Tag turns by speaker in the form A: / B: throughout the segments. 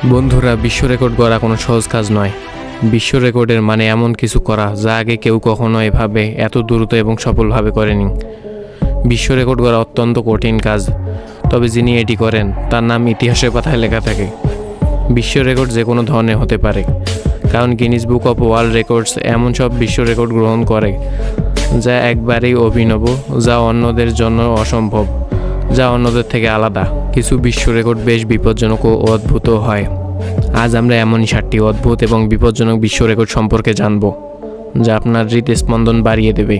A: বন্ধুরা, বিশ্ব রেকর্ড গড়া কোনো সহজ কাজ নয়। বিশ্ব রেকর্ডের মানে এমন কিছু করা যা আগে কেউ কখনো এভাবে এত দ্রুত এবং সফলভাবে করেনি। বিশ্ব রেকর্ড গড়া অত্যন্ত কঠিন কাজ, তবে যিনি এটি করেন তার নাম ইতিহাসের পাতায় লেখা থাকে। বিশ্ব রেকর্ড যে কোনো ধরনের হতে পারে, কারণ Guinness book of world records এমন সব বিশ্ব রেকর্ড গ্রহণ করে যা একবারেই অভিনব, যা অন্যদের জন্য অসম্ভব, যা অন্যদের থেকে আলাদা। কিছু বিশ্ব রেকর্ড বেশ বিপজ্জনক ও অদ্ভুত হয়। আজ আমরা এমনই 7টি অদ্ভুত এবং বিপজ্জনক বিশ্ব রেকর্ড সম্পর্কে জানব, যা আপনার হৃদস্পন্দন বাড়িয়ে দেবে।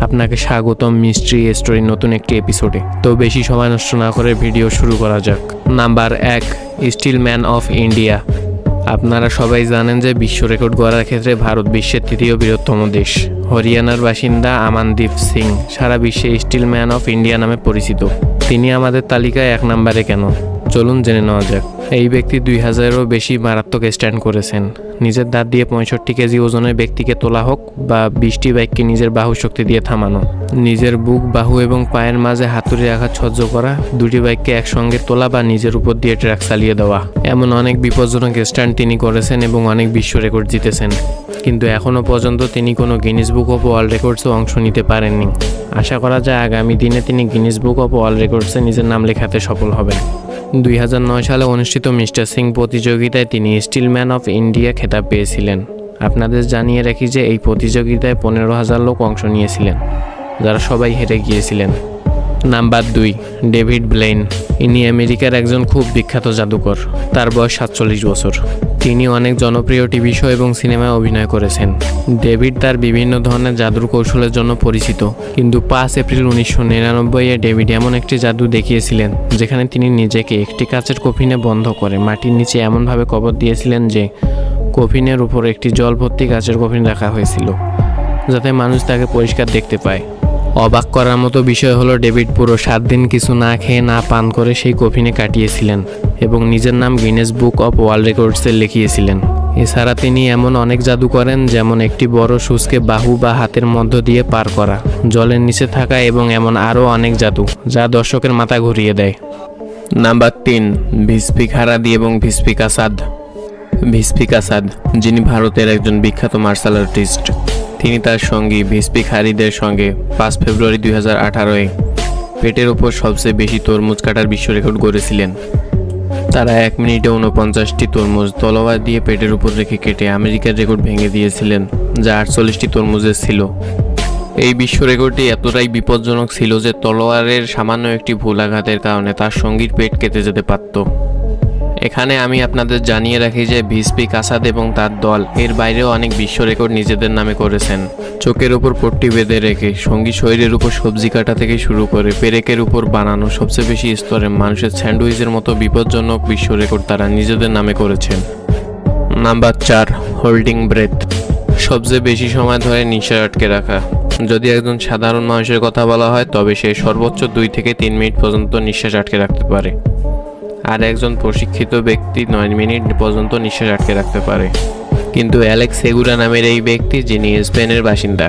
A: আপনাকে স্বাগতম মিস্ট্রি স্টোরির নতুন একটি এপিসোডে। তো বেশি সময় নষ্ট না করে ভিডিও শুরু করা যাক। Number 1, steel man of India. আপনারা সবাই জানেন যে বিশ্ব রেকর্ড গড়ার ক্ষেত্রে ভারত বিশ্বের 3য় বৃহত্তম দেশ। হরিয়ানার বাসিন্দা আমানদীপ সিং সারা বিশ্বে স্টিল ম্যান অফ ইন্ডিয়া নামে পরিচিত। তিনি আমাদের তালিকায় 1 নম্বরে কেন, চলুন জেনে নেওয়া যাক। এই ব্যক্তি 2000-এরও বেশি মারাত্মক স্ট্যান্ড করেছেন। নিজের দাঁত দিয়ে 65 কেজি ওজনের ব্যক্তিকে তোলা হোক বা 20টি বাইককে নিজের বাহু শক্তি দিয়ে থামানো, নিজের বুক, বাহু এবং পায়ের মাঝে হাতুড়ি আঘাত সহ্য করা, 2টি বাইককে একসঙ্গে তোলা বা নিজের উপর দিয়ে ট্রাক চালিয়ে দেওয়া, এমন অনেক বিপজ্জনক স্ট্যান্ড তিনি করেছেন এবং অনেক বিশ্ব রেকর্ড জিতেছেন। কিন্তু এখনও পর্যন্ত তিনি কোনো গিনিস বুক অফ ওয়ার্ল্ড রেকর্ডসে অংশ নিতে পারেননি। আশা করা যায় আগামী দিনে তিনি গিনিস বুক অফ ওয়ার্ল্ড রেকর্ডসে নিজের নাম লেখাতে সফল হবেন। 2009 সালে অনুষ্ঠিত মিস্টার সিং প্রতিযোগিতায় তিনি স্টিল ম্যান অফ ইন্ডিয়া খেতাব পেয়েছিলেন। আপনাদের জানিয়ে রাখি যে এই প্রতিযোগিতায় 15,000 লোক অংশ নিয়েছিলেন, যারা সবাই হেরে গিয়েছিলেন। Number 2, David Blaine. ইনি আমেরিকার একজন খুব বিখ্যাত জাদুকর। তার বয়স 47 বছর। তিনি অনেক জনপ্রিয় টিভি শো এবং সিনেমায় অভিনয় করেছেন। ডেভিড তার বিভিন্ন ধরনের জাদুর কৌশলের জন্য পরিচিত। কিন্তু 5 এপ্রিল 1999-এ ডেভিড এমন একটি জাদু দেখিয়েছিলেন যেখানে তিনি নিজেকে একটি কাচের কফিনে বন্ধ করে মাটির নিচে এমনভাবে কবর দিয়েছিলেন যে কফিনের উপর একটি জল ভর্তি কাচের কফিন রাখা হয়েছিল, যাতে মানুষ তাকে পরিষ্কার দেখতে পায়। অবাক করার মতো বিষয় হলো, ডেভিড পুরো 7 দিন কিছু না খেয়ে না পান করে সেই কফিনে কাটিয়েছিলেন এবং নিজের নাম গিনেস বুক অফ ওয়ার্ল্ড রেকর্ডসে লিখিয়েছিলেন। এছাড়া তিনি এমন অনেক জাদু করেন, যেমন একটি বড় সুচকে বাহু বা হাতের মধ্য দিয়ে পার করা, জলের নিচে থাকা এবং এমন আরও অনেক জাদু যা দর্শকের মাথা ঘুরিয়ে দেয়। নাম্বার 3, ভিসপিক হারাদি এবং ভিসপিক আসাদ। ভিসপিক আসাদ, যিনি ভারতের একজন বিখ্যাত মার্শাল আর্টিস্ট। তিনি তার সঙ্গী ভিসপিক হারিদের সঙ্গে 5 ফেব্রুয়ারি 2018-এ পেটের ওপর সবচেয়ে বেশি তরমুজ কাটার বিশ্ব রেকর্ড গড়েছিলেন। তারা 1 মিনিটে 49টি তরমুজ তলোয়ার দিয়ে পেটের উপর রেখে কেটে আমেরিকার রেকর্ড ভেঙে দিয়েছিলেন, যা 48টি তরমুজের ছিল। এই বিশ্ব রেকর্ডটি এতটাই বিপজ্জনক ছিল যে তলোয়ারের সামান্য একটি ভুল আঘাতের কারণে তার সঙ্গীর পেট কেটে যেতে পারত। এখানে আমি আপনাদের জানিয়ে রাখি যে ভিসপিক আসাদ এবং তার দল এর বাইরেও অনেক বিশ্ব রেকর্ড নিজেদের নামে করেছেন। চোখের উপর পট্টি বেঁধে রেখে, সঙ্গী শরীরের উপর সবজি কাটা থেকে শুরু করে পেরেকের উপর বানানো সবচেয়ে বেশি স্তরে মানুষের স্যান্ডউইচের মতো বিপজ্জনক বিশ্ব রেকর্ড তারা নিজেদের নামে করেছেন। Number 4, holding breath. সবচেয়ে বেশি সময় ধরে নিঃশ্বাস আটকে রাখা। যদি একজন সাধারণ মানুষের কথা বলা হয়, তবে সে সর্বোচ্চ 2 থেকে 3 মিনিট পর্যন্ত নিঃশ্বাস আটকে রাখতে পারে, আর একজন প্রশিক্ষিত ব্যক্তি 9 মিনিট পর্যন্ত নিঃশ্বাস আটকে রাখতে পারে। কিন্তু অ্যালেক্স সেগুরা নামের এই ব্যক্তি, যিনি স্পেনের বাসিন্দা,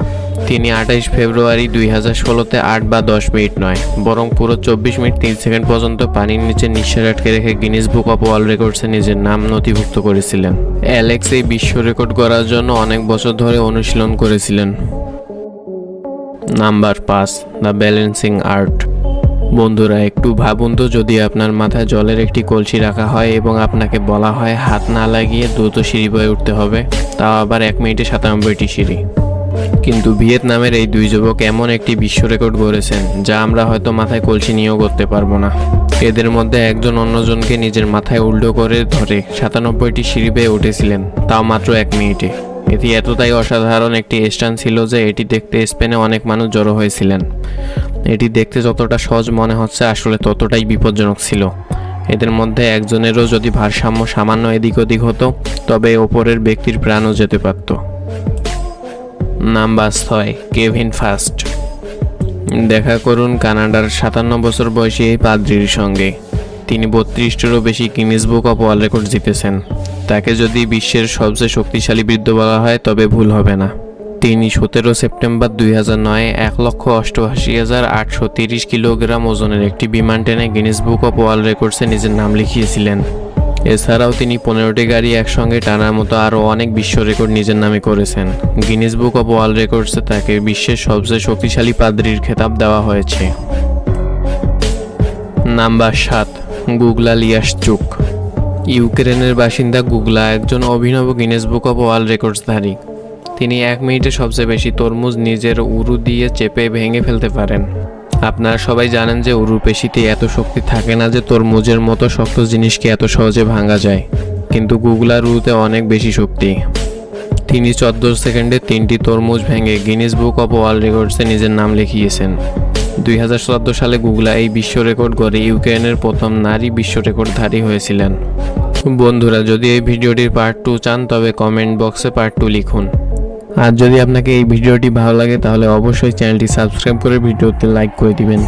A: তিনি 28 ফেব্রুয়ারি 2016-তে 8 বা 10 মিনিট নয়, বরং পুরো 24 মিনিট 3 সেকেন্ড পর্যন্ত পানির নিচে নিঃশ্বাস আটকে রেখে গিনিস বুক অফ ওয়ার্ল্ড রেকর্ডসে নিজের নাম নথিভুক্ত করেছিলেন। অ্যালেক্স এই বিশ্ব রেকর্ড করার জন্য অনেক বছর ধরে অনুশীলন করেছিলেন। Number 5, the balancing art. বন্ধুরা, একটু ভাবুন তো, যদি আপনার মাথায় জলের একটি কলসি রাখা হয় এবং আপনাকে বলা হয় হাত না লাগিয়ে দ্রুত সিঁড়ি বয়ে উঠতে হবে, তাও আবার 1 মিনিটে 97টি সিঁড়ি। কিন্তু ভিয়েতনামের এই 2 যুবক এমন একটি বিশ্ব রেকর্ড গড়েছেন যা আমরা হয়তো মাথায় কলসি নিয়েও করতে পারবো না। এদের মধ্যে একজন অন্যজনকে নিজের মাথায় উল্টো করে ধরে 97টি সিঁড়ি বেয়ে উঠেছিলেন, তাও মাত্র 1 মিনিটে। এটি এতটাই অসাধারণ একটি স্টান্ট ছিল যে এটি দেখতে স্পেনে অনেক মানুষ জড়ো হয়েছিলেন। এটি দেখতে যতটা সহজ মনে হচ্ছে, আসলে ততটাই বিপজ্জনক ছিল। এদের মধ্যে একজনেরও যদি ভারসাম্য সামান্য এদিক ওদিক হতো, তবে ওপরের ব্যক্তির প্রাণও যেতে পারত। Number 6, Kevin fast. দেখা করুন কানাডার 57 বছর বয়সী এই পাদ্রির সঙ্গে। তিনি 32টিরও বেশি Guinness book of world record জিতেছেন। তাকে যদি বিশ্বের সবচেয়ে শক্তিশালী বৃদ্ধ বলা হয়, তবে ভুল হবে না। তিনি 17 সেপ্টেম্বর 2009-এ 1,88,830 কিলোগ্রাম ওজনের একটি বিমান টেনে গিনিস বুক অফ ওয়ার্ল্ড রেকর্ডসে নিজের নাম লিখিয়েছিলেন। এছাড়াও তিনি 15টি গাড়ি একসঙ্গে টানার মতো আরও অনেক বিশ্ব রেকর্ড নিজের নামে করেছেন। গিনেস বুক অব ওয়ার্ল্ড রেকর্ডসে তাকে বিশ্বের সবচেয়ে শক্তিশালী পাদ্রীর খেতাব দেওয়া হয়েছে। নাম্বার 7, গুগলা লিয়াশচুক। ইউক্রেনের বাসিন্দা গুগলা একজন অভিনব গিনেস বুক অব ওয়ার্ল্ড রেকর্ডসধারী। তিনি 1 মিনিটে সবচেয়ে বেশি তরমুজ নিজের উরু দিয়ে চেপে ভেঙে ফেলতে পারেন। আপনারা সবাই জানেন যে উরুর পেশিতে এত শক্তি থাকে না যে তরমুজের মতো শক্ত জিনিসকে এত সহজে ভাঙা যায়, কিন্তু গুগলার উরুতে অনেক বেশি শক্তি। তিনি 14 সেকেন্ডে 3টি তরমুজ ভেঙে গিনেস বুক অব ওয়ার্ল্ড রেকর্ডসে নিজের নাম লিখিয়েছেন। 2014 সালে গুগলা এই বিশ্ব রেকর্ড গড়ে ইউক্রেনের প্রথম নারী বিশ্ব রেকর্ডধারী হয়েছিলেন। বন্ধুরা, যদি এই ভিডিওটির পার্ট 2 চান তবে কমেন্ট বক্সে পার্ট 2 লিখুন। আর যদি আপনাকে এই ভিডিওটি ভালো লাগে তাহলে অবশ্যই চ্যানেলটি সাবস্ক্রাইব করে ভিডিওতে লাইক করে দিবেন।